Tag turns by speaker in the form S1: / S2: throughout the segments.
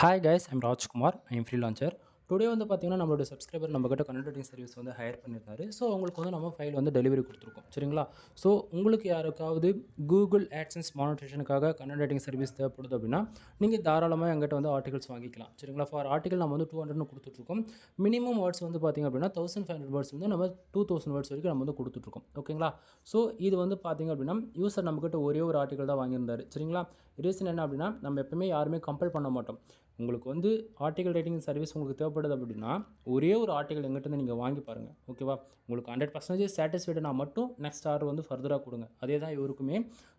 S1: Hi guys, I'm Rajkumar. I'm freelancer. Today வந்து பார்த்தீங்கன்னா, நம்மளோட சப்ஸ்கிரைபர் நம்மகிட்ட கண்டென்ட் ரைட்டிங் சர்வீஸ் வந்து ஹையர் பண்ணியிருந்தாரு. ஸோ, உங்களுக்கு வந்து நம்ம ஃபைல் வந்து டெலிவரி கொடுத்துருக்கோம். சரிங்களா? ஸோ, உங்களுக்கு யாருக்காவது கூகுள் ஆட்சன்ஸ் மானிட்டரைசேஷனுக்காக கண்டென்ட் ரைட்டிங் சர்வீஸ் தேவைப்படுது அப்படின்னா, நீங்கள் தாராளமாக எங்கிட்ட வந்து ஆர்டிகல்ஸ் வாங்கிக்கலாம். சரிங்களா? ஃபார் ஆர்டிகல் நம்ம வந்து 200ன்னு கொடுத்துட்ருக்கோம். மினிமம் வேர்ட்ஸ் வந்து பார்த்திங்க அப்படின்னா 1500 வேர்ட்ஸ் வந்து நம்ம 2000 வேர்ட்ஸ் வரைக்கும் நம்ம வந்து கொடுத்துட்ருக்கோம். ஓகேங்களா? ஸோ, இது வந்து பார்த்திங்க அப்படின்னா, யூசர் நம்மகிட்ட ஒரே ஒரு ஆர்டிகல் தான் வாங்கியிருந்தாரு. சரிங்களா? ரீசன் என்ன அப்படின்னா, நம்ம எப்பவுமே யாருமே கம்பல் பண்ண மாட்டோம். உங்களுக்கு வந்து ஆர்டிகல் ரைட்டிங் சர்வீஸ் உங்களுக்கு தேவைப்படுது அப்படின்னா, ஒரே ஒரு ஆர்டிகல் எங்கிட்டேருந்து நீங்கள் வாங்கி பாருங்கள். ஓகேவா? உங்களுக்கு 100% சாட்டிஸ்ஃபைடுனா மட்டும் நெக்ஸ்ட் ஆர்டர் வந்து ஃபர்தராக கொடுங்க. அதே தான் இவருக்குமே.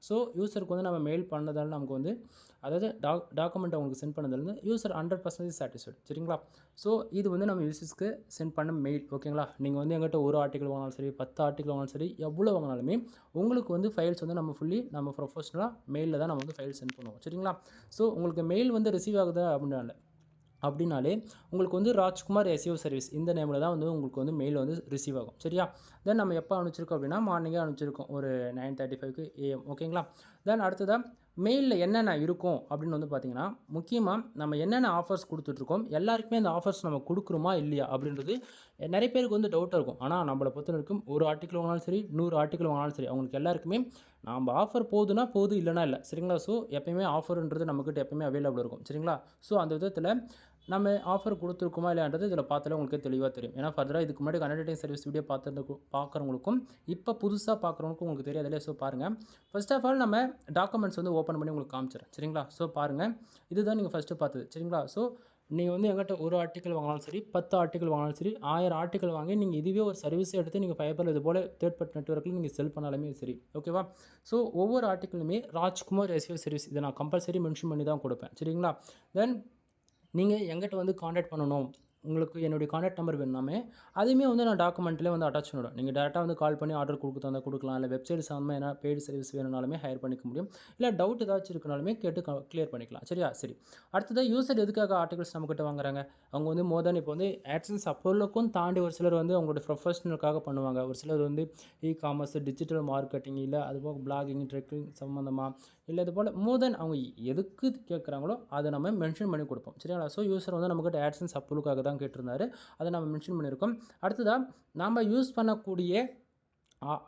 S1: ஸோ, யூசருக்கு வந்து நம்ம மெயில் பண்ணதால நமக்கு வந்து அதாவது டாக்குமெண்ட் அவங்களுக்கு சென்ட் பண்ணதுலேருந்து யூசர் 100% சாட்டிஸ்ஃபைடு. சரிங்களா? ஸோ, இது வந்து நம்ம யூசர்ஸ்க்கு சென்ட் பண்ண மெயில். ஓகேங்களா? நீங்கள் வந்து எங்கிட்ட ஒரு ஆர்டிகல் வாங்கினாலும் சரி, 10 ஆர்டிகல் வாங்கினாலும் சரி, எவ்வளோ வாங்கினாலுமே உங்களுக்கு வந்து ஃபைல்ஸ் வந்து நம்ம ப்ரொஃபஷனலாக மெயிலில் தான் நம்ம வந்து ஃபைல் சென்ட் பண்ணுவோம். சரிங்களா? ஸோ, உங்களுக்கு மெயில் வந்து ரிசீவ் ஆகுதா அப்படின்னாலே உங்களுக்கு வந்து ராஜ்குமார் எஸ்இஓ சர்வீஸ் இந்த நேமில் தான் வந்து உங்களுக்கு வந்து மெயில் வந்து ரிசீவ் ஆகும். சரியா? தென் நம்ம எப்போ அனுப்பிச்சிருக்கோம் அப்படின்னா மார்னிங்கே அனுப்பிச்சிருக்கோம் ஒரு 9:35 AM. ஓகேங்களா? தென் அடுத்ததாக மெயிலில் என்னென்ன இருக்கும் அப்படின்னு வந்து பார்த்திங்கன்னா, முக்கியமாக நம்ம என்னென்ன ஆஃபர்ஸ் கொடுத்துட்ருக்கோம், எல்லாருக்குமே அந்த ஆஃபர்ஸ் நம்ம கொடுக்குறோமா இல்லையா அப்படின்றது நிறைய பேருக்கு வந்து டவுட்டாக இருக்கும். ஆனால் நம்மளை பொறுத்த வரைக்கும் ஒரு ஆர்டிக்கல் வாங்கினாலும் சரி, 100 ஆர்டிக்கல் வாங்கினாலும் சரி, அவங்களுக்கு எல்லாருக்குமே நம்ம ஆஃபர் போகுதுன்னா போகுது, இல்லைனா இல்லை. சரிங்களா? ஸோ, எப்பயுமே ஆஃபர்ன்றது நம்மக்கிட்ட எப்பயுமே அவைலபிள் இருக்கும். சரிங்களா? ஸோ, அந்த விதத்தில் நம்ம ஆஃபர் கொடுத்துருக்குமா இல்லையான்றது இதில் பார்த்தாலே உங்களுக்கு தெளிவாக தெரியும். ஏன்னா ஃபர்தராக இதுக்கு முன்னாடி கண்டென்ட் ரைட்டிங் சர்வீஸ் வீடியோ பார்க்குறவங்களுக்கும் இப்போ புதுசாக பார்க்குறவங்களுக்கும் உங்களுக்கு தெரியாது இல்லையா? ஸோ, பாருங்கள். ஃபர்ஸ்ட் ஆஃப் ஆல் நம்ம டாக்குமெண்ட்ஸ் வந்து ஓப்பன் பண்ணி உங்களுக்கு காமிச்சிடுறேன். சரிங்களா? ஸோ, பாருங்கள். இதுதான் நீங்கள் ஃபஸ்ட்டு பார்த்தது. சரிங்களா? ஸோ, நீங்கள் வந்து எங்கிட்ட ஒரு ஆர்டிக்கல் வாங்கினாலும் சரி, 10 ஆர்டிக்கல் வாங்கினாலும் சரி, 1000 ஆர்டிக்கல் வாங்கி நீங்கள் இதுவே ஒரு சர்வீஸை எடுத்து நீங்கள் ஃபைபரில் இது போல் தேர்ட் பார்ட்டி நெட்வொர்க்கில் நீங்கள் செல் பண்ணாலுமே சரி. ஓகேவா? ஸோ, ஒவ்வொரு ஆர்டிக்கலுமே ராஜ்குமார் எஸ்இஓ சர்வீஸ் இதை நான் கம்பல்சரி மென்ஷன் பண்ணி தான் கொடுப்பேன். சரிங்களா? தென் நீங்கள் எங்கிட்ட வந்து காண்டாக்ட் பண்ணணும், உங்களுக்கு என்னுடைய காண்டாக்ட் நம்பர் வேணுனாமே அதுவுமே வந்து நான் டாக்குமெண்ட்லேயே வந்து அட்டாச் பண்ணிவிடுவேன். நீங்கள் டேரெக்டாக வந்து கால் பண்ணி ஆர்டர் கொடுக்க கொடுக்கலாம். இல்லை வெப்சைட் சம்மந்தமாக என்ன பெய்டு சர்வீஸ் வேணுனாலுமே ஹையர் பண்ணிக்க முடியும். இல்லை டவுட் ஏதாச்சும் இருக்குனாலுமே கேட்டு கிளியர் பண்ணிக்கலாம். சரியா? சரி. அடுத்தது யூசர் எதுக்காக ஆர்டிகல்ஸ் நம்மக்கிட்ட வாங்குறாங்க? அவங்க வந்து இப்போ வந்து ஆட்சன்ஸ் அப்போலுக்கும் தாண்டி ஒரு சிலர் வந்து அவங்களோட ப்ரொஃபஷனலுக்காக பண்ணுவாங்க. ஒரு சிலர் வந்து காமர்ஸ், டிஜிட்டல் மார்க்கெட்டிங், இல்லை அதுபோக பிளாகிங், ட்ரெக்கிங் சம்மந்தமாக, இல்லை இது போல் அவங்க எதுக்கு கேட்குறாங்களோ அதை நம்ம மென்ஷன் பண்ணி கொடுப்போம். சரிங்களா? ஸோ, யூசர் வந்து நம்மக்கிட்ட ஆட்சன்ஸ் அப்போலுக்காக தான் கேட்டிருந்தாரு. அதை நம்ம மென்ஷன் பண்ணியிருக்கோம். அடுத்ததாக நம்ம யூஸ் பண்ணக்கூடிய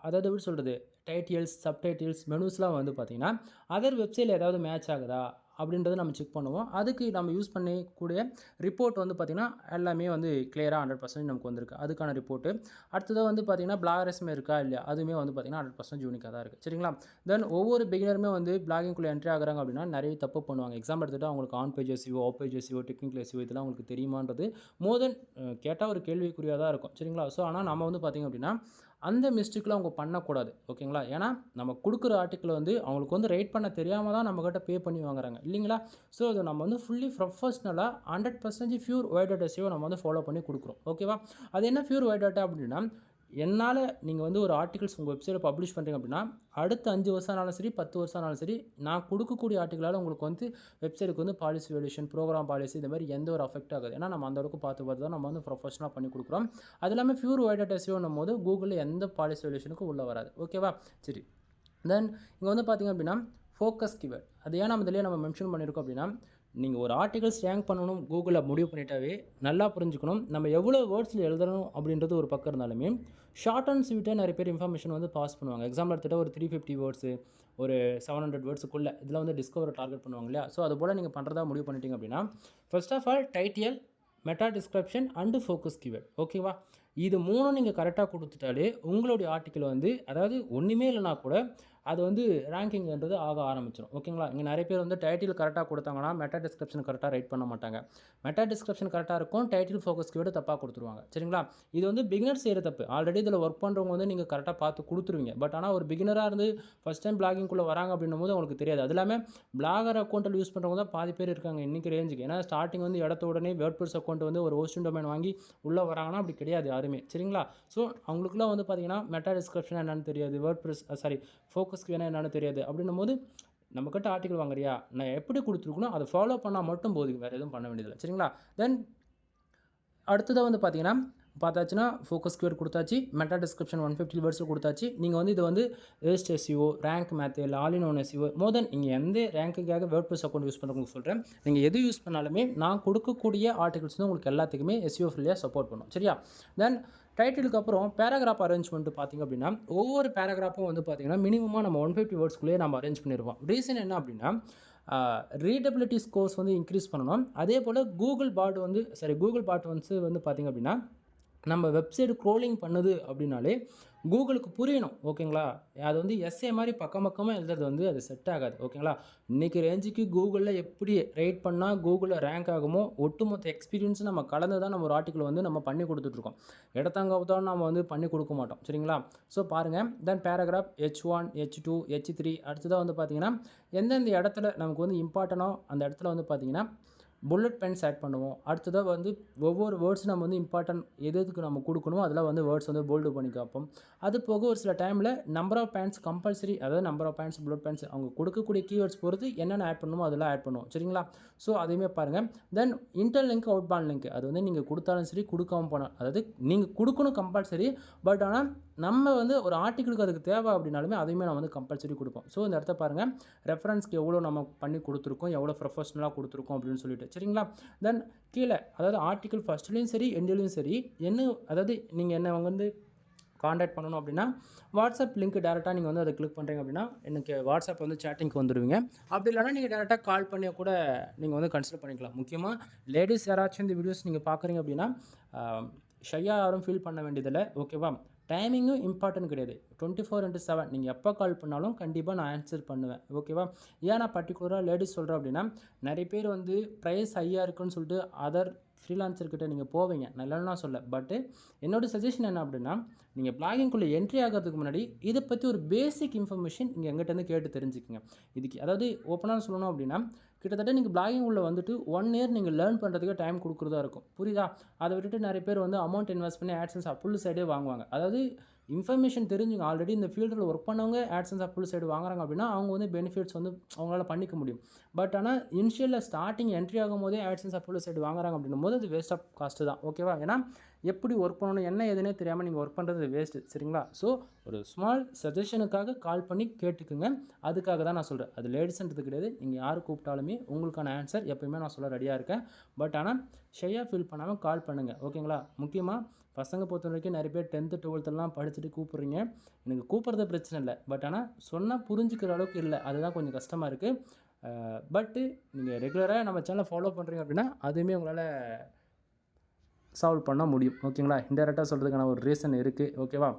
S1: அதாவது எப்படி சொல்கிறது, டைட்டில்ஸ், சப்டைட்டில்ஸ், மெனுஸ்லாம் வந்து பார்த்திங்கன்னா அதர் வெப்சைட்டில் ஏதாவது மேட்ச் ஆகுதா அப்படின்றத நம்ம செக் பண்ணுவோம். அதுக்கு நம்ம யூஸ் பண்ணக்கூடிய ரிப்போர்ட் வந்து பார்த்திங்கன்னா எல்லாமே வந்து கிளியராக 100% நமக்கு வந்திருக்கு. அதுக்கான ரிப்போர்ட்டு. அடுத்ததாக வந்து பார்த்திங்கன்னா பிளாகரஸ்மே இருக்கா இல்லையா, அதுவுமே வந்து பார்த்திங்கன்னா 100% யூனிக்காக தான் இருக்குது. சரிங்களா? தென் ஒவ்வொரு பிகினருமே வந்து பிளாகிங்குள்ளே என்ட்ரி ஆகுறாங்க அப்படின்னா நிறைய தப்பு பண்ணுவாங்க. எக்ஸாம்பிள் எடுத்துகிட்டு அவங்களுக்கு on page SEO, off page SEO, technical SEO இதெல்லாம் உங்களுக்கு தெரியுமான்றது மோர் தென் கேட்டால் ஒரு கேள்விக்குறியாக தான் இருக்கும். சரிங்களா? ஸோ, ஆனால் நம்ம வந்து பார்த்திங்க அப்படின்னா அந்த மிஸ்டேக்கில் அவங்க பண்ணக்கூடாது. ஓகேங்களா? ஏன்னா நம்ம கொடுக்குற ஆர்டிக்கிள் வந்து அவங்களுக்கு வந்து ரைட் பண்ண தெரியாமல் தான் நம்மக்கிட்ட பே பண்ணி வாங்குறாங்க இல்லைங்களா? ஸோ, அது நம்ம வந்து ஃபுல்லி ப்ரொஃபஷ்னலாக 100% பியூர் ஒயிட் டேட்டா எஸ்இஓ நம்ம வந்து ஃபாலோ பண்ணி கொடுக்குறோம். ஓகேவா? அது என்ன பியூர் ஒயிட் டேட்டா அப்படின்னா, என்னால் நீங்கள் வந்து ஒரு ஆர்டிகல்ஸ் உங்கள் வெப்சைட்டில் பப்ளிஷ் பண்ணுறீங்க அப்படின்னா அடுத்த 5 வருஷம் ஆனாலும் சரி, 10 வருஷம் ஆனாலும் சரி, நான் கொடுக்கக்கூடிய ஆர்டிகளால் உங்களுக்கு வந்து வெப்சைட்டுக்கு வந்து பாலிசி வேல்யூஷன், ப்ரோக்ராம் பாலிசி இந்த மாதிரி எந்த ஒரு அஃபெக்ட் ஆகாது. ஏன்னா நம்ம அந்த அளவுக்கு பார்த்து தான் நம்ம வந்து ப்ரொஃபஷனலாக பண்ணி கொடுக்குறோம். அது இல்லாமல் பியூர் ஒயிட் டேட்டா எஸ்இஓன்னும் போது கூகுளில் எந்த பாலிசி வேல்யூஷனுக்கும் உள்ளே வராது. ஓகேவா? சரி. தென் இங்கே வந்து பார்த்திங்க அப்படின்னா ஃபோக்கஸ் கீவேர்ட் அது ஏன் நம்ம இதிலே நம்ம மென்ஷன் பண்ணியிருக்கோம் அப்படின்னா, நீங்கள் ஒரு ஆர்டிகல்ஸ் ரேங்க் பண்ணணும் கூகுளில் முடிவு பண்ணிட்டாவே நல்லா புரிஞ்சுக்கணும். நம்ம எவ்வளோ வேர்ட்ஸில் எழுதணும் அப்படின்றது ஒரு பக்கம் இருந்தாலுமே ஷார்ட் அண்ட் ஸ்வீட்டாக நிறைய பேர் இன்ஃபர்மேஷன் வந்து பாஸ் பண்ணுவாங்க. எக்ஸாம்பிள் எடுத்துகிட்டா ஒரு 350 வேர்ட்ஸு, ஒரு 700 வேர்ட்ஸுக்குள்ளே இதில் வந்து டிஸ்கவர் டார்கெட் பண்ணுவாங்க இல்லையா? ஸோ, அது போல் நீங்கள் பண்ணுறதா முடிவு பண்ணிட்டீங்க அப்படின்னா first of all title, meta description and focus keyword. ஓகேவா? இது 3 நீங்கள் கரெக்டாக கொடுத்துட்டாலே உங்களுடைய ஆர்டிக்கல் வந்து அதாவது ஒன்றுமே இல்லைனா கூட அது வந்து ரேங்கிங்ன்றது ஆக ஆரம்பிச்சிடும். ஓகேங்களா? இங்கே நிறைய பேர் வந்து டைட்டில் கரெக்டாக கொடுத்தாங்கன்னா மெட்டா டிஸ்கிரிப்ஷன் கரெக்டாக ரைட் பண்ண மாட்டாங்க. மெட்டா டிஸ்கிரிப்ஷன் கரெக்டாக இருக்கும், டைட்டில் ஃபோக்கஸ் கீவேர்டு தப்பாக கொடுத்துருவாங்க. சரிங்களா? இது வந்து பிகினர் செய்கிற தப்பு. ஆல்ரெடி இதில் ஒர்க் பண்ணுறவங்க வந்து நீங்கள் கரெக்டாக பார்த்து கொடுத்துருவீங்க. பட் ஆனால் ஒரு பிகினராக இருந்து ஃபஸ்ட் டைம் பிளாகிங்குள்ளே வராங்க அப்படின்னும் போது அவங்களுக்கு தெரியாது. அது இல்லாமல் பிளாகர் அக்கௌண்ட்டில் யூஸ் பண்ணுறவங்க தான் பாதி பேர் இருக்காங்க இன்றைக்கி ரேஞ்சுக்கு. ஏன்னா ஸ்டார்டிங் வந்து இடத்த உடனே வேர்ட்பிரஸ் அக்கௌண்ட் வந்து ஒரு ஹோஸ்டிங் டொமைன் வாங்கி உள்ளே வராங்கன்னா அப்படி கிடையாது யாருமே. சரிங்களா? ஸோ, அவங்களுக்குலாம் வந்து பார்த்திங்கன்னா மெட்டா டிஸ்கிரிப்ஷன் என்னென்னு தெரியாது, வேர்ட்பிரஸ் ஃபோக்கஸ்க்கு என்னென்னு தெரியாது. அப்படின்னும் போது நம்மக்கிட்ட ஆர்டிகல் வாங்குறியா, நான் எப்படி கொடுத்துருக்கணும் அதை ஃபாலோ பண்ணால் மட்டும் போதும், வேறு எதுவும் பண்ண வேண்டியதில்லை. சரிங்களா? தென் அடுத்ததாக வந்து பார்த்திங்கன்னா பார்த்தாச்சுன்னா ஃபோக்கஸ் கீவேர்ட் கொடுத்தாச்சு, மெட்டா டிஸ்கிரிப்ஷன் 150 வேர்ட்ஸில் கொடுத்தாச்சு. நீங்கள் வந்து இது வந்து வேஸ்ட் எஸ்இஓ, ரேங்க் மேத், இல்லை ஆல் இன் ஒன் எஸ்இஓ மோர் தென் நீங்கள் எந்த ரேங்க்குக்காக வேர்ட்ப்ரெஸ் அக்கௌண்ட் யூஸ் பண்ணுறவங்களுக்கு சொல்கிறேன். நீங்கள் எது யூஸ் பண்ணாலுமே நான் கொடுக்கக்கூடிய ஆர்டிகல்ஸ் வந்து உங்களுக்கு எல்லாத்துக்குமே எஸ்இஓ ஃப்ரீயாக சப்போர்ட் பண்ணும். சரியா? தென் டைட்டிலுக்கு அப்புறம் பேராகிராஃப் அரேஞ்ச்மெண்ட் பார்த்திங்க அப்படின்னா ஒவ்வொரு பேராகிராஃபும் வந்து பார்த்திங்கன்னா மினிமமாக நம்ம 150 வேர்ட்ஸ்க்குள்ளேயே நம்ம அரேஞ்ச் பண்ணிடுவோம். ரீசன் என்ன அப்படின்னா ரீடபிலிட்டி ஸ்கோர்ஸ் வந்து இன்க்ரீஸ் பண்ணணும். அதே போல் கூகுள் பாட் வந்து பார்த்திங்க அப்படின்னா நம்ம வெப்சைட் க்ரோலிங் பண்ணுது அப்படின்னாலே கூகுளுக்கு புரியணும். ஓகேங்களா? அது வந்து எஸ்ஏ மாதிரி பக்கம் பக்கமாக எழுதுறது வந்து அது செட் ஆகாது. ஓகேங்களா? இன்றைக்கி ரேஞ்சுக்கு கூகுளில் எப்படி ரேட் பண்ணால் கூகுளில் ரேங்க் ஆகுமோ ஒட்டுமொத்த எக்ஸ்பீரியன்ஸும் நம்ம கலந்து தான் நம்ம ஒரு ஆர்டிக்கல் வந்து நம்ம பண்ணி கொடுத்துட்ருக்கோம். இடத்தங்கத்தான் நம்ம வந்து பண்ணி கொடுக்க மாட்டோம். சரிங்களா? ஸோ பாருங்கள். தென் பேராகிராஃப் H1, H2, H3 அடுத்ததாக வந்து பார்த்திங்கன்னா எந்தெந்த இடத்துல நமக்கு வந்து இம்பார்ட்டனோ அந்த இடத்துல வந்து பார்த்திங்கன்னா புல்லட் பென்ஸ் ஆட் பண்ணுவோம். அடுத்ததாக வந்து ஒவ்வொரு வேர்ட்ஸ் நம்ம வந்து இம்பார்ட்டன்ட் எதுக்கு நம்ம கொடுக்கணுமோ அதில் வந்து வேர்ட்ஸ் வந்து போல்டு பண்ணி காப்போம். அது போக ஒரு சில டைமில் நம்பர் ஆஃப் பாயிண்ட்ஸ் கம்பல்சரி, அதாவது number of points, bullet points அவங்க கொடுக்கக்கூடிய கீவேர்ட்ஸ் பொறுத்து என்னென்ன ஆட் பண்ணணுமோ அதெல்லாம் ஆட் பண்ணுவோம். சரிங்களா? ஸோ அதையுமே பாருங்கள். Then interlink, outbound link அது வந்து நீங்கள் கொடுத்தாலும் சரி கொடுக்காம போனால், அதாவது நீங்கள் கொடுக்கணும் கம்பல்சரி. பட் ஆனால் நம்ம வந்து ஒரு ஆர்டிக்கிளுக்கு அதுக்கு தேவை அப்படின்னாலுமே அதையுமே நம்ம வந்து கம்பல்சரி கொடுப்போம். ஸோ இந்த இடத்த பாருங்கள், ரெஃபரன்ஸ்க்கு எவ்வளோ நம்ம பண்ணி கொடுத்துருக்கோம், எவ்வளோ ப்ரொஃபஷனலாக கொடுத்துருக்கோம் அப்படின்னு சொல்லிட்டு. சரிங்களா? தென் கீழே அதாவது ஆர்டிக்கிள் ஃபஸ்ட்லேயும் சரி எண்ட்லேயும் சரி அதாவது நீங்கள் என்ன வந்து காண்டாக்ட் பண்ணணும் அப்படின்னா வாட்ஸ்அப் லிங்க் டேரெக்டாக நீங்கள் வந்து அதை கிளிக் பண்ணுறீங்க அப்படின்னா எனக்கு வாட்ஸ்அப் வந்து சேட்டிங்க்கு வந்துடுவீங்க. அப்படி இல்லைனா நீங்கள் டேரெக்டாக கால் பண்ணி கூட நீங்கள் வந்து கன்சிடர் பண்ணிக்கலாம். முக்கியமாக லேடிஸ் யாராச்சும் இந்த வீடியோஸ் நீங்கள் பார்க்குறீங்க அப்படின்னா ஷையாக யாரும் ஃபீல் பண்ண வேண்டியதில்லை. ஓகேவா? டைமிங்கும் இம்பார்ட்டன்ட் கிடையாது. 24/7 நீங்கள் எப்போ கால் பண்ணாலும் கண்டிப்பாக நான் ஆன்சர் பண்ணுவேன். ஓகேவா? ஏன் நான் பர்டிகுலராக லேடிஸ் சொல்கிறேன் அப்படின்னா நிறைய பேர் வந்து ப்ரைஸ் ஹையாக இருக்குன்னு சொல்லிட்டு அதர் ஃப்ரீலான்சர்கிட்ட நீங்கள் போவீங்க. நல்லன்னா சொல்ல. பட்டு என்னோடய சஜஷன் என்ன அப்படின்னா நீங்கள் பிளாகிங்குள்ளே என்ட்ரி ஆகிறதுக்கு முன்னாடி இதை பற்றி ஒரு பேசிக் இன்ஃபர்மேஷன் நீங்கள் எங்கிட்டேருந்து கேட்டு தெரிஞ்சுக்கங்க. இதுக்கு அதாவது ஓப்பனாக சொல்லணும் அப்படின்னா கிட்டத்தட்ட நீங்கள் பிளாகிங் உள்ள வந்துட்டு 1 இயர் நீங்கள் லேர்ன் பண்ணுறதுக்கு டைம் கொடுக்குறதா இருக்கும். புரியுதா? அதை விட்டுட்டு நிறைய பேர் வந்து அமௌண்ட் இன்வெஸ்ட் பண்ணி ஆட்சன்ஸ் அப்புல் சைடே வாங்குவாங்க. அதாவது இன்ஃபர்மேஷன் தெரிஞ்சுங்க. ஆல்ரெடி இந்த ஃபீல்டில் ஒர்க் பண்ணவங்க ஆட்சன்ஸ் அப்புல் சைடு வாங்குறாங்க அப்படின்னா அவங்க வந்து பெனிஃபிட்ஸ் வந்து அவங்களால பண்ணிக்க முடியும். பட் ஆனால் இனிஷியலில் ஸ்டார்டிங் என்ட்ரி ஆகும் போதே ஆட்சன்ஸ் அப்புல் சைடு வாங்குறாங்க அப்படின்னும் போது அது வேஸ்ட் ஆஃப் காஸ்ட்டு தான். ஓகேவா? ஏன்னா எப்படி ஒர்க் பண்ணணும் என்ன எதுனே தெரியாமல் நீங்கள் ஒர்க் பண்ணுறது வேஸ்ட்டு. சரிங்களா? ஸோ ஒரு ஸ்மால் சஜஷனுக்காக கால் பண்ணி கேட்டுக்குங்க. அதுக்காக தான் நான் சொல்கிறேன். அது லேடிஸ்ன்றது கிடையாது. நீங்கள் யார் கூப்பிட்டாலுமே உங்களுக்கான ஆன்சர் எப்போயுமே நான் சொல்ல ரெடியாக இருக்கேன். பட் ஆனால் ஷையாக ஃபீல் பண்ணாமல் கால் பண்ணுங்கள். ஓகேங்களா? முக்கியமாக பசங்க பொறுத்த வரைக்கும் நிறைய பேர் 10th 12th படிச்சுட்டு கூப்பிட்றீங்க. எனக்கு கூப்பிட்றது பிரச்சனை இல்லை. பட் ஆனால் சொன்னால் புரிஞ்சுக்கிற அளவுக்கு இல்லை. அதுதான் கொஞ்சம் கஷ்டமாக இருக்குது. பட்டு நீங்கள் ரெகுலராக நம்ம சேனலை ஃபாலோ பண்ணுறீங்க அப்படின்னா அதுவுமே உங்களால் சால்வ் பண்ண முடியும். ஓகேங்களா? இன்டெரக்டாக சொல்கிறதுக்கான ஒரு ரீசன் இருக்குது. ஓகேவா?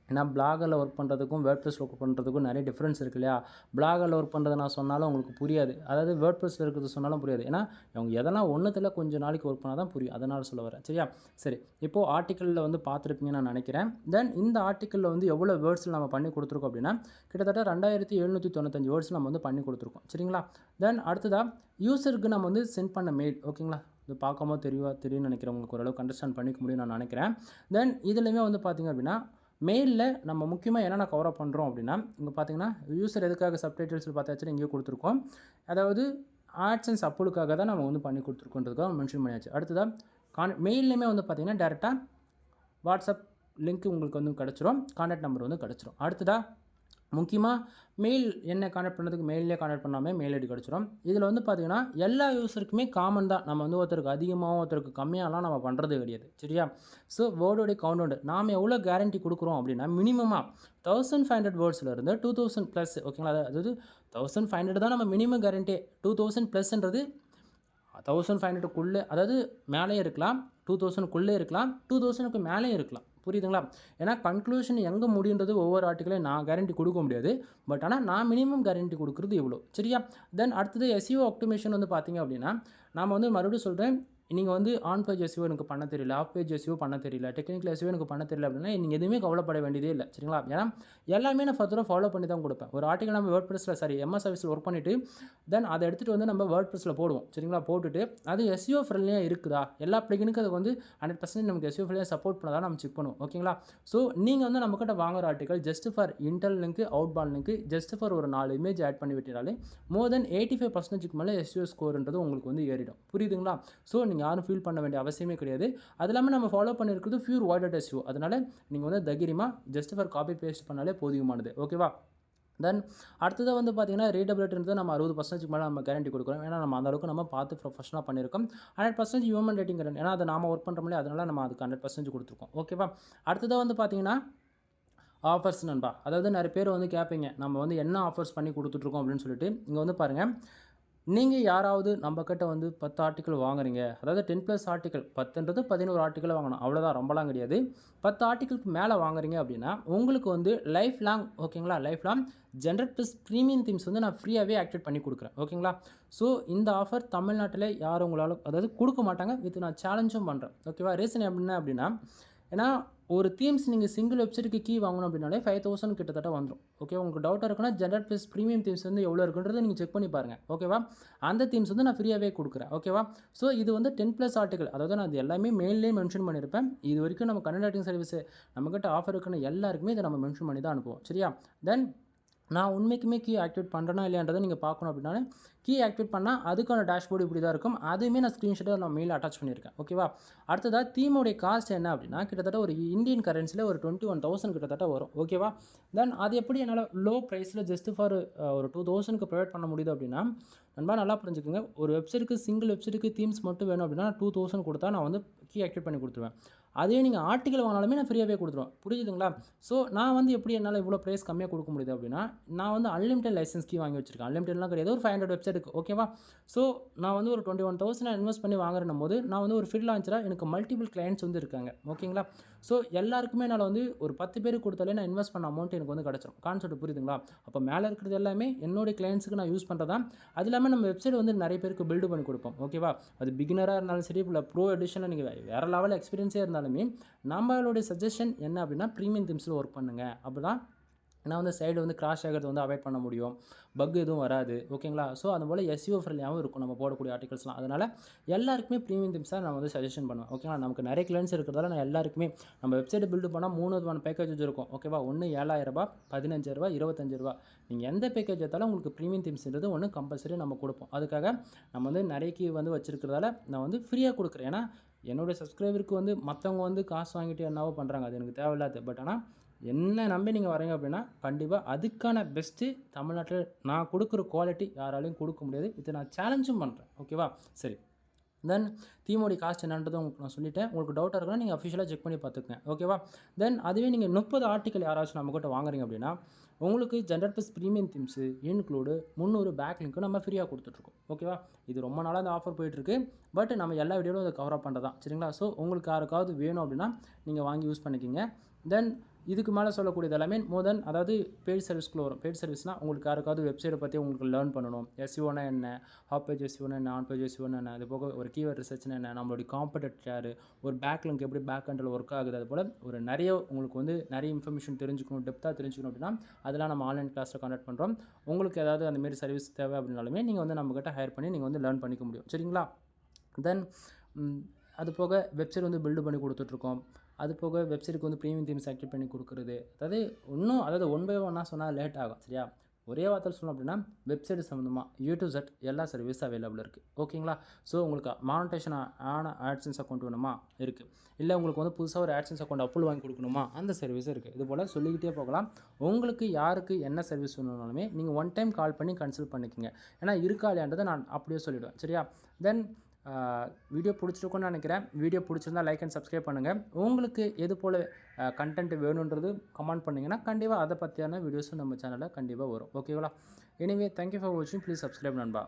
S1: ஏன்னா பிளாகரில் ஒர்க் பண்ணுறதுக்கும் வேர்ட்ப்ரெஸில் ஒர்க் பண்ணுறதுக்கும் நிறைய டிஃப்ரென்ஸ் இருக்குது இல்லையா? பிளாகரில் ஒர்க் பண்ணுறதை நான் சொன்னாலும் உங்களுக்கு புரியாது. அதாவது வேர்ட்ப்ரெஸில் இருக்கிறது சொன்னாலும் புரியாது. ஏன்னா அவங்க எதனா ஒன்றுத்தில் கொஞ்சம் நாளைக்கு ஒர்க் பண்ணால் தான் புரியும். அதனால் சொல்ல வரேன். சரியா? சரி, இப்போது ஆர்டிக்கலில் வந்து பார்த்துருப்பீங்கன்னு நான் நினைக்கிறேன். தென் இந்த ஆர்டிக்கலில் வந்து எவ்வளோ வேர்ட்ஸில் நம்ம பண்ணி கொடுத்துருக்கோம் அப்படின்னா கிட்டத்தட்ட 2795 வேர்ட்ஸ் நம்ம வந்து பண்ணி கொடுத்துருக்கோம். சரிங்களா? தென் அடுத்ததாக யூசருக்கு நம்ம வந்து சென்ட் பண்ண மெயில். ஓகேங்களா? இது பார்க்கும்போது தெரியும்னு நினைக்கிறேன். உங்களுக்கு ஓரளவுக்கு அண்டர்ஸ்டாண்ட் பண்ணிக்க முடியும் நான் நினைக்கிறேன். தென் இதுலேயுமே வந்து பார்த்திங்க அப்படின்னா மெயிலில் நம்ம முக்கியமாக என்னென்ன கவர் அப் பண்ணுறோம் அப்படின்னா இங்கே பார்த்தீங்கன்னா யூசர் எதுக்காக சப்டைட்டில்ஸில் பார்த்தாச்சுன்னா இங்கேயே கொடுத்துருக்கோம். அதாவது ஆட்சன்ஸ் அப்புலுக்காக தான் நம்ம வந்து பண்ணி கொடுத்துருக்கோன்றதுக்காக மென்ஷன் பண்ணியாச்சு. அடுத்ததாக மெயில்லையுமே வந்து பார்த்திங்கன்னா டேரெக்டாக வாட்ஸ்அப் லிங்க் உங்களுக்கு வந்து கிடச்சிரும். கான்டாக்ட் நம்பர் வந்து கிடச்சிரும். அடுத்ததாக முக்கியமாக மெயில் என்ன கான்டாக்ட் பண்ணுறதுக்கு மெயிலே கான்டாக்ட் பண்ணாமல் மெயில் ஐடி கிடச்சிரும். இதில் வந்து பார்த்திங்கன்னா எல்லா யூஸருக்குமே காமன் தான். நம்ம வந்து ஒருத்தருக்கு அதிகமாகவும் ஒருத்தருக்கு கம்மியாகலாம் நம்ம பண்ணுறது கிடையாது. சரியா? ஸோ வேர்டோடைய கவுண்ட் நாம் எவ்வளோ கேரண்டி கொடுக்குறோம் அப்படின்னா மினிமமாக 1500 வேர்ட்ஸ்லேருந்து 2000+. ஓகேங்களா? அதாவது 1500 தான் நம்ம மினிமம் கேரண்டி. 2000+ன்றது 1500க்குள்ளே, அதாவது மேலே இருக்கலாம், 2000க்குள்ளே இருக்கலாம், 2000க்கு மேலே இருக்கலாம். புரியுதுங்களா? ஏன்னா கன்க்ளூஷன் எங்கே முடியுன்றது ஒவ்வொரு ஆர்டிக்கலையும் நான் கேரண்டி கொடுக்க முடியாது. பட் ஆனால் நான் மினிமம் கேரண்டி கொடுக்குறது இவ்வளோ. சரியா? தென் அடுத்தது எஸ்இஓ ஆப்டிமேஷன் வந்து பார்த்திங்க அப்படின்னா நாம் வந்து மறுபடியும் சொல்கிறேன், நீங்கள் வந்து ஆன் பேஜ் எஸ்இஓ எனக்கு பண்ண தெரியல, ஆஃப் பேஜ் எஸ்இஓ பண்ண தெரியல, டெக்னிக்கல் எஸ்இஓ எனக்கு பண்ண தெரியல அப்படின்னா நீங்கள் எதுவுமே கவலைப்பட வேண்டியதே இல்லை. சரிங்களா? ஏன்னா எல்லாமே நான் ஃபர்தராக ஃபாலோ பண்ணி தான் கொடுப்பேன். ஒரு ஆர்டிக்கல் நம்ம வேர்ட்ப்ரெஸில் எம்எஸ் ஆஃபீஸில் ஒர்க் பண்ணிவிட்டு தென் அதை எடுத்துகிட்டு வந்து நம்ம வேர்ட்ப்ரெஸில் போடுவோம். சரிங்களா? போட்டுட்டு அது எஸ்இஓ ஃப்ரெண்ட்லியாக இருக்குதா, எல்லா பிளகினுக்கும் அது வந்து 100% நமக்கு எஸ்இஓ ஃப்ரெண்ட்லியாக சப்போர்ட் பண்ணாதான் நம்ம செக் பண்ணுவோம். ஓகேங்களா? ஸோ நீங்கள் வந்து நம்மக்கிட்ட வாங்குற article just for inter link, outbound link, just for ஒரு 4 இமேஜ் ஆட் பண்ணி விட்டாலே மோர் தென் 85% மேலே எஸ்இஓ ஸ்கோர்ன்றது உங்களுக்கு வந்து ஏறிடும். புரியுதுங்களா? ஸோ நீங்கள் நீங்கள் யாரும் ஃபீல் பண்ண வேண்டிய அவசியமே கிடையாது. அது இல்லாமல் நம்ம ஃபாலோ பண்ணியிருக்கிறது பியூர் வாய்டட் எஸ்இஓ. அதனால் நீங்கள் வந்து தைரியமாக ஜஸ்ட் ஃபார் காப்பி பேஸ்ட் பண்ணாலே போதுமானது. ஓகேவா? தென் அடுத்ததாக வந்து பார்த்தீங்கன்னா ரீடபிலிட்டின்றது நம்ம 60% மேலே நம்ம கேரண்டி கொடுக்குறோம். ஏன்னா நம்ம அந்த அளவுக்கு நம்ம பார்த்து ப்ரொஃபஷனலாக பண்ணியிருக்கோம். 100% ஹியூமன் ரேட்டிங் கேரண்டி. ஏன்னா அதை நாம ஒர்க் பண்ணுறோம்ல, அதனால நம்ம அதுக்கு 100% கொடுத்துருக்கோம். ஓகேவா? அடுத்ததாக வந்து பார்த்தீங்கன்னா ஆஃபர்ஸ் நண்பா. அதாவது நிறைய பேர் வந்து கேட்பீங்க, நம்ம வந்து என்ன ஆஃபர்ஸ் பண்ணி கொடுத்துட்ருக்கோம் அப்படின்னு சொல்லிட்டு. இங்கே வந்து பாருங்கள், நீங்கள் யாராவது நம்மக்கிட்ட வந்து 10 ஆர்டிக்கல் வாங்குறீங்க, அதாவது 10+ ஆர்டிக்கல், 10ன்றது 11 ஆர்டிக்கல் வாங்கணும், அவ்வளோதான், ரொம்பலாம் கிடையாது. 10 ஆர்டிக்கலுக்கு மேலே வாங்குறீங்க அப்படின்னா உங்களுக்கு வந்து லைஃப் லாங், ஓகேங்களா, life long generate plus premium themes வந்து நான் ஃப்ரீயாகவே ஆக்டிவேட் பண்ணி கொடுக்குறேன். ஓகேங்களா? ஸோ இந்த ஆஃபர் தமிழ்நாட்டில் யாரும் உங்களால் அதாவது கொடுக்க மாட்டாங்க. இது நான் சேலஞ்சும் பண்ணுறேன். ஓகேவா? ரீசன் என்ன அப்படின்னா, ஏன்னா ஒரு தீம்ஸ் நீங்கள் சிங்கிள் வெப்சைட்டுக்கு கீ வாங்கணும் அப்படின்னாலே 5000 கிட்டத்தட்ட வந்துடும். ஓகே, உங்களுக்கு டவுட்டாக இருக்குன்னா ஜென்ரேட் ப்ளஸ் ப்ரீமியம் தீம்ஸ் வந்து எவ்வளோ இருக்குன்றதை நீங்கள் செக் பண்ணி பாருங்கள். ஓகேவா? அந்த தீம்ஸ் வந்து நான் ஃப்ரீயாகவே கொடுக்குறேன். ஓகேவா? ஸோ இது வந்து 10+ ஆர்டிக்கல், அதாவது நான் அது எல்லாமே மெயிலே மென்ஷன் பண்ணியிருப்பேன். இது வரைக்கும் நம்ம கண்டென்ட் ரைட்டிங் சர்வீஸ் நம்மக்கிட்ட ஆஃபர் இருக்குன்னு எல்லாருக்குமே இதை நம்ம மென்ஷன் பண்ணி தான் அனுப்புவோம். சரியா? தென் நான் உண்மைக்குமே கீ ஆக்டிவேட் பண்ணுறேன்னா இல்லையான்றதை நீங்கள் பார்க்கணும் அப்படின்னா, கீ ஆக்டிவேட் பண்ணால் அதுக்கான டேஷ்போர்டு இப்படி தான் இருக்கும். அதுவுமே நான் ஸ்க்ரீன்ஷாட்டாக நான் மெயில் அட்டாச் பண்ணியிருக்கேன். ஓகேவா? அடுத்ததாக தீமோடைய காஸ்ட் என்ன அப்படின்னா, கிட்டத்தட்ட ஒரு இந்தியன் கரன்சியில் ஒரு 21,000 கிட்டத்தட்ட வரும். ஓகேவா? தென் அது எப்படி என்னால் லோ ப்ரைஸில் ஜஸ்ட் ஃபார் ஒரு 2000க்கு ப்ரொவைட் பண்ண முடியுது அப்படின்னா, நண்பா நல்லா புரிஞ்சுக்கோங்க. ஒரு வெப்சைட்டுக்கு சிங்கிள் வெப்சைட்டுக்கு தீம்ஸ் மட்டும் வேணும் அப்படின்னா 2000 கொடுத்தா நான் வந்து கீ ஆக்டிவேட் பண்ணி கொடுத்துருவேன். அதே நீங்கள் ஆர்டிக்கல் வாங்கினாலுமே நான் ஃப்ரீயாகவே கொடுத்துருவேன். புரியுதுங்களா? ஸோ நான் வந்து எப்படி என்னால் இவ்வளோ ப்ரைஸ் கம்மியாக கொடுக்க முடியுது அப்படின்னா, நான் வந்து அன்லிமிட்டட் லைசன்ஸ் கீ வாங்கி வச்சிருக்கேன். அன்லிமிட்டட்லாம் கிடையாது, ஒரு 500 வெப்சைட்டுக்கு. ஓகேவா? ஸோ நான் வந்து ஒரு 21,000 இன்வெஸ்ட் பண்ணி வாங்குறேன்னும் போது, நான் வந்து ஒரு ஃப்ரீலான்சராக எனக்கு மல்டிபிள் கிளையண்ட்ஸ் வந்து இருக்காங்க. ஓகேங்களா? ஸோ எல்லாருக்குமே என்னால் வந்து ஒரு 10 பேருக்கு கொடுத்தாலே நான் இன்வெஸ்ட் பண்ண அமௌண்ட் எனக்கு வந்து கிடச்சிரும். கான்செப்ட் புரியுதுங்களா? அப்போ மேலே இருக்கிறது எல்லாமே என்னுடைய கிளையண்ட்ஸுக்கு நான் யூஸ் பண்ணுறதா. அது இல்லாமல் நம்ம வெப்சைட் வந்து நிறைய பேருக்கு பில்டு பண்ணி கொடுப்போம். ஓகேவா? அது பிகினராக இருந்தாலும் சரி, இல்லை ப்ரோ எடிஷனில் நீங்கள் வேறு லெவல் எக்ஸ்பீரியன்ஸே இருந்தாலுமே நம்மளுடைய சஜஷன் என்ன அப்படின்னா, ப்ரீமியம் தீம்ஸில் ஒர்க் பண்ணுங்கள். அப்போ தான் நான் வந்து சைடு வந்து கிராஷ் ஆகிறது வந்து அவாய்ட் பண்ண முடியும். பக் எதுவும் வராது. ஓகேங்களா? ஸோ அதுபோல் எஸ்இஓ ஃப்ரெண்ட்லியாகவும் இருக்கும் நம்ம போடக்கூடிய ஆர்டிகல்ஸ்லாம். அதனால் எல்லாருக்குமே ப்ரீமியம் தீம்ஸாக நான் வந்து சஜஷன் பண்ணுவேன். ஓகேங்களா? நமக்கு நிறைய கிளைண்ட்ஸ் இருக்கிறதால நான் எல்லாருக்குமே நம்ம வெப்சைட் பில்டு பண்ணால் 3 விதமான பேக்கேஜ் இருக்கும். ஓகேவா? ஒன்று ரூ. 7,000, ரூ. 15,000, ரூ. 25. நீங்கள் எந்த பேக்கேஜ் எடுத்தாலும் உங்களுக்கு ப்ரீமியம் தீம்ஸ்ன்றது ஒன்று கம்பல்சரி நம்ம கொடுப்போம். அதுக்காக நம்ம வந்து நிறைய கீ வந்து வச்சிருக்கிறதால நான் வந்து ஃப்ரீயாக கொடுக்குறேன். ஏன்னா என்னுடைய சப்ஸ்கிரைபருக்கு வந்து மற்றவங்க வந்து காசு வாங்கிட்டு என்னவோ பண்ணுறாங்க, அது எனக்கு தேவையில்லாது. பட் ஆனால் என்ன நம்பி நீங்கள் வரீங்க அப்படின்னா, கண்டிப்பாக அதுக்கான பெஸ்ட்டு தமிழ்நாட்டில் நான் கொடுக்குற குவாலிட்டி யாராலையும் கொடுக்க முடியாது. இதை நான் சேலஞ்சும் பண்ணுறேன். ஓகேவா? சரி. தென் தீமோடைய காஸ்ட் என்னன்றதை உங்களுக்கு நான் சொல்லிட்டேன். உங்களுக்கு டவுட்டாக இருக்குன்னா நீங்கள் அஃபிஷியலாக செக் பண்ணி பார்த்துக்கங்க. ஓகேவா? தென் அதுவே நீங்கள் 30 ஆர்டிக்கல் யாராச்சும் நம்மக்கிட்ட வாங்குறீங்க அப்படின்னா, உங்களுக்கு generate plus premium themes include 300 back link நம்ம ஃப்ரீயாக கொடுத்துட்ருக்கோம். ஓகேவா? இது ரொம்ப நாளாக இந்த ஆஃபர் போயிட்டுருக்கு. பட் நம்ம எல்லா வீடியோவிலும் அதை கவர் அப் பண்ணுறதான். சரிங்களா? ஸோ உங்களுக்கு யாருக்காவது வேணும் அப்படின்னா நீங்கள் வாங்கி யூஸ் பண்ணிக்கிங்க. தென் இதுக்கு மேலே சொல்லக்கூடியது எல்லாமே அதாவது பெய்ட் சர்வீஸ்க்குள்ள வரும். பெய்ட் சர்வீஸ்னால் உங்களுக்கு யாருக்காவது வெப்சைட்டை பற்றி உங்களுக்கு லேர்ன் பண்ணணும். எஸ்இஓனா என்ன, ஹாப் பேஜ் எஸ்இஓனா என்ன, ஆன் பேஜ் எஸ்இஓனா என்ன, அது போக ஒரு கீவேர்ட் ரிசர்ச்னா என்ன, நம்மளுடைய காம்படிட்டர் யார், ஒரு பேக் லிங்க் எப்படி பேக் எண்டில் ஒர்க் ஆகுது, அது போல் ஒரு நிறைய உங்களுக்கு வந்து நிறைய இன்ஃபர்மேஷன் தெரிஞ்சுக்கணும், டெப்த்தாக தெரிஞ்சுக்கணும் அப்படின்னா அதெல்லாம் நம்ம ஆன்லைன் கிளாஸில் கண்டக்ட் பண்ணுறோம். உங்களுக்கு ஏதாவது அந்தமாரி சர்வீஸ் தேவை அப்படின்னாலுமே நீங்கள் வந்து நம்மக்கிட்ட ஹையர் பண்ணி நீங்கள் வந்து லேர்ன் பண்ணிக்க முடியும். சரிங்களா? தென் அது போக வெப்சைட் வந்து பில்டு பண்ணி கொடுத்துட்ருக்கோம். அது போக வெப்சைட்டுக்கு வந்து ப்ரீமியம் தீம்ஸ் ஆக்டிவேட் பண்ணி கொடுக்குறது. அதாவது ஒன் பை ஒன்னாக சொன்னால் லேட் ஆகும். சரியா? ஒரே வார்த்தையில் சொல்லணும் அப்படின்னா, வெப்சைட் சம்மந்தமாக A to Z எல்லா சர்வீஸும் அவைலபிள் இருக்குது. ஓகேங்களா? ஸோ உங்களுக்கு மானிட்டேஷன் ஆன ஆட்சன்ஸ் அக்கௌண்ட் வேணுமா? இருக்குது. இல்லை உங்களுக்கு வந்து புதுசாக ஒரு ஆட்சன்ஸ் அக்கௌண்ட் அப்ரூவல் வாங்கி கொடுக்கணுமா? அந்த சர்வீஸும் இருக்குது. இது போல் சொல்லிக்கிட்டே போகலாம். உங்களுக்கு யாருக்கு என்ன சர்வீஸ் வேணும்னாலுமே நீங்கள் ஒன் டைம் கால் பண்ணி கன்சல்ட் பண்ணிக்கோங்க. ஏன்னா இருக்கா இல்லையான்றதை நான் அப்படியே சொல்லிவிடுவேன். சரியா? தென் வீடியோ பிடிச்சிருக்குன்னு நினைக்கிறேன். வீடியோ பிடிச்சிருந்தால் லைக் அண்ட் சப்ஸ்கிரைப் பண்ணுங்கள். உங்களுக்கு எது போல் கண்டென்ட் வேணுன்றது கமெண்ட் பண்ணிங்கன்னா கண்டிப்பாக அதை பற்றியான வீடியோஸும் நம்ம சேனலில் கண்டிப்பாக வரும். ஓகேங்களா? எனிவே தேங்க்யூ ஃபார் வாட்சிங். ப்ளீஸ் சப்ஸ்கிரைப் நண்பா.